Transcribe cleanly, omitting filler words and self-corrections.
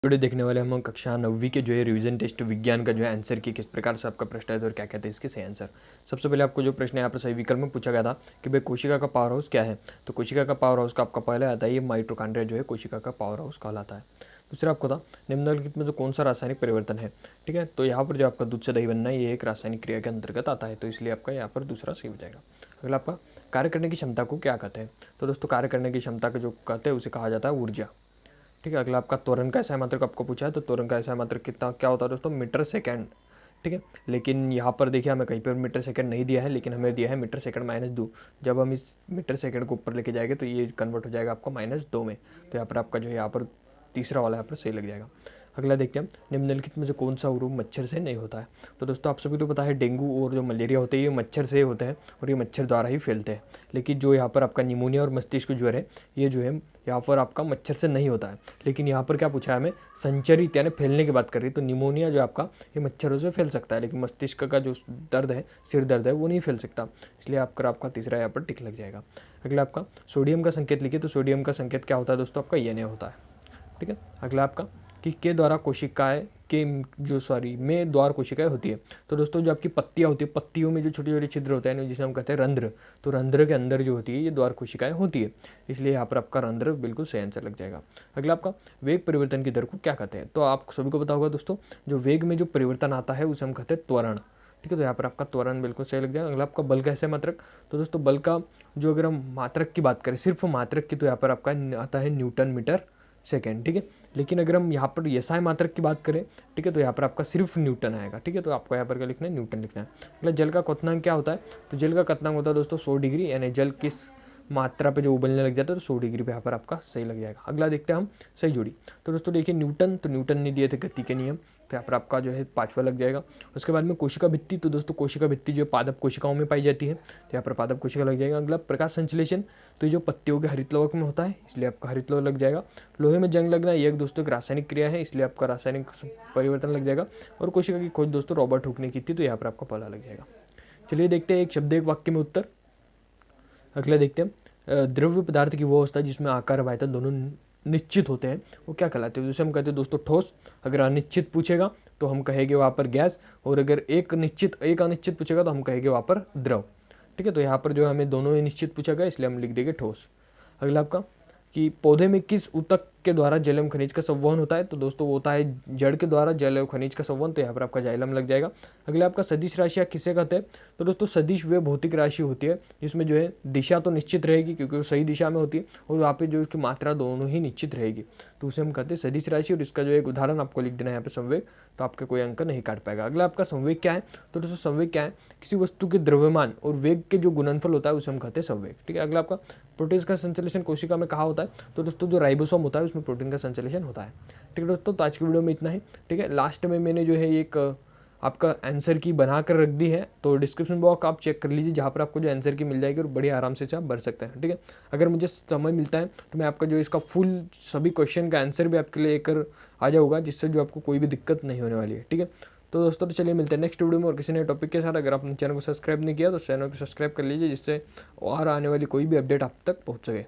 Video देखने वाले हम कक्षा 9वीं के जो है रिवीजन टेस्ट विज्ञान का जो है आंसर की किस प्रकार से आपका प्रश्न है और क्या कहते हैं इसके सही आंसर। सबसे पहले आपको जो प्रश्न यहाँ पर सही विकल्प में पूछा गया था कि भाई कोशिका का पावर हाउस क्या है, तो कोशिका का पावर हाउस का आपका पहले आता है ये माइटोकॉन्ड्रिया जो है कोशिका का पावर हाउस कहलाता है। दूसरा आपको था निम्नलिखित में जो कौन सा रासायनिक परिवर्तन है, ठीक है, तो यहाँ पर जो आपका दूध से दही बनना है ये एक रासायनिक क्रिया के अंतर्गत आता है, तो इसलिए आपका यहाँ पर दूसरा सही हो जाएगा। अगला आपका कार्य करने की क्षमता को क्या कहते हैं, तो दोस्तों कार्य करने की क्षमता को जो कहते हैं उसे कहा जाता है ऊर्जा। ठीक है, अगला आपका त्वरण का एसआई मात्रक आपको पूछा है, तो त्वरण का एसआई मात्रक कितना क्या होता है दोस्तों, मीटर सेकंड। ठीक है, लेकिन यहाँ पर देखिए हमें कहीं पर मीटर सेकंड नहीं दिया है, लेकिन हमें दिया है मीटर सेकंड -2। जब हम इस मीटर सेकंड को ऊपर लेके जाएंगे तो ये कन्वर्ट हो जाएगा आपका -2 में, तो यहाँ पर आपका जो है यहाँ पर तीसरा वाला यहाँ पर सही लग जाएगा। अगला देखते हैं निम्नलिखित में से कौन सा रोग मच्छर से नहीं होता है, तो दोस्तों आप सभी को पता है डेंगू और जो मलेरिया होते हैं ये मच्छर से होते हैं और ये मच्छर द्वारा ही फैलते हैं, लेकिन जो यहाँ पर आपका निमोनिया और मस्तिष्क ज्वर है ये जो है यहाँ पर आपका मच्छर से नहीं होता है। लेकिन यहाँ पर क्या पूछा है हमें, संचरित यानी फैलने की बात कर रही है, तो निमोनिया जो आपका ये मच्छरों से फैल सकता है, लेकिन मस्तिष्क का जो दर्द है, सिर दर्द है, वो नहीं फैल सकता, इसलिए आपका तीसरा यहाँ पर टिक लग जाएगा। अगला आपका सोडियम का संकेत लिखिए, तो सोडियम का संकेत क्या होता है दोस्तों, आपका Na होता है। ठीक है, अगला आपका कि के द्वारा कोशिकाएं के जो में द्वार कोशिकाएं होती है, तो दोस्तों जो आपकी पत्तियां होती है, पत्तियों में जो छोटे छोटे छिद्र होते हैं जिसे हम कहते हैं रंध्र, तो रंध्र के अंदर जो होती है ये द्वार कोशिकाएं होती है, इसलिए यहाँ पर आपका रंध्र बिल्कुल सही आंसर लग जाएगा। अगला आपका वेग परिवर्तन की दर को क्या कहते हैं, तो आप सभी को पता होगा दोस्तों जो वेग में जो परिवर्तन आता है उसे हम कहते हैं त्वरण। ठीक है, तो यहाँ पर आपका त्वरण बिल्कुल सही लग जाएगा। अगला आपका बल का एसआई मात्रक, तो दोस्तों बल का जो अगर हम मात्रक की बात करें, सिर्फ मात्रक की, तो यहाँ पर आपका आता है न्यूटन मीटर सेकेंड। ठीक है, लेकिन अगर हम यहाँ पर एसआई मात्रक की बात करें, ठीक है, तो यहाँ पर आपका सिर्फ न्यूटन आएगा। ठीक है, तो आपको यहाँ पर क्या लिखना है, न्यूटन लिखना है। अगला जल का क्वथनांक क्या होता है, तो जल का क्वथनांक होता है दोस्तों 100 डिग्री, यानी जल किस मात्रा पे जो उबलने लग जाता है तो 100 डिग्री पे यहाँ पर आपका सही लग जाएगा। अगला देखते हैं हम सही जोड़ी, तो दोस्तों देखिए न्यूटन, तो न्यूटन ने दिए थे गति के नियम, तो यहाँ पर आपका जो है 5वां लग जाएगा। उसके बाद में कोशिका भित्ति, तो दोस्तों कोशिका भित्ति जो पादप कोशिकाओं में पाई जाती है, तो यहाँ पर पादप कोशिका लग जाएगा। अगला प्रकाश संश्लेषण, तो ये जो पत्तियों के हरितलवक में होता है इसलिए आपका हरितलवक लग जाएगा। लोहे में जंग लगना ये एक दोस्तों एक रासायनिक क्रिया है, इसलिए आपका रासायनिक परिवर्तन लग जाएगा। और कोशिका की खोज दोस्तों रॉबर्ट हुक ने की थी, तो यहाँ पर आपका पहला लग जाएगा। चलिए देखते हैं एक शब्द एक वाक्य में उत्तर। अगला देखते हैं द्रव्य पदार्थ की वो अवस्था जिसमें आकार व आयतन दोनों निश्चित होते हैं वो क्या कहलाते हैं, जैसे हम कहते हैं दोस्तों ठोस। अगर अनिश्चित पूछेगा तो हम कहेंगे वहाँ पर गैस, और अगर एक अनिश्चित पूछेगा तो हम कहेंगे वहाँ पर द्रव। ठीक है, तो यहाँ पर जो हमें दोनों ही निश्चित पूछा गया इसलिए हम लिख देंगे ठोस। अगला आपका कि पौधे में किस ऊतक के द्वारा जल एवं खनिज का संवहन होता है, तो दोस्तों वो होता है जड़ के द्वारा जल एवं खनिज का संवहन, तो यहाँ पर आपका जाइलम लग जाएगा। अगला आपका सदिश राशियाँ किसे कहते हैं, तो दोस्तों सदिश वे भौतिक राशि होती है जिसमें जो है दिशा तो निश्चित रहेगी क्योंकि वो सही दिशा में होती है, और वहाँ पे जो उसकी मात्रा दोनों ही निश्चित रहेगी, तो उसे हम कहते हैं सदिश राशि। और इसका जो एक उदाहरण आपको लिख देना है यहाँ पे संवेग, तो आपका कोई अंक नहीं काट पाएगा। अगला आपका संवेग क्या है, तो दोस्तों संवेग क्या है, किसी वस्तु के द्रव्यमान और वेग के जो गुणनफल होता है उसे हम कहते हैं संवेग। ठीक है, अगला आपका प्रोटीन का संश्लेषण कोशिका में कहाँ होता है, तो दोस्तों जो राइबोसोम होता है उसमें प्रोटीन का संश्लेषण होता है। ठीक है दोस्तों, तो आज की वीडियो में इतना ही। ठीक है, लास्ट में मैंने जो है एक आपका आंसर की बना कर रख दी है, तो डिस्क्रिप्शन बॉक्स आप चेक कर लीजिए, जहाँ पर आपको जो आंसर की मिल जाएगी और बड़ी आराम से आप भर सकते हैं। ठीक है, अगर मुझे समय मिलता है तो मैं आपका जो इसका फुल सभी क्वेश्चन का आंसर भी आपके लिए लेकर आ जाऊँगा, जिससे जो आपको कोई भी दिक्कत नहीं होने वाली है। ठीक है, तो दोस्तों तो चलिए मिलते हैं नेक्स्ट वीडियो में और किसी नए टॉपिक के साथ। अगर आपने चैनल को सब्सक्राइब नहीं किया तो चैनल को सब्सक्राइब कर लीजिए, जिससे और आने वाली कोई भी अपडेट आप तक पहुँच सके।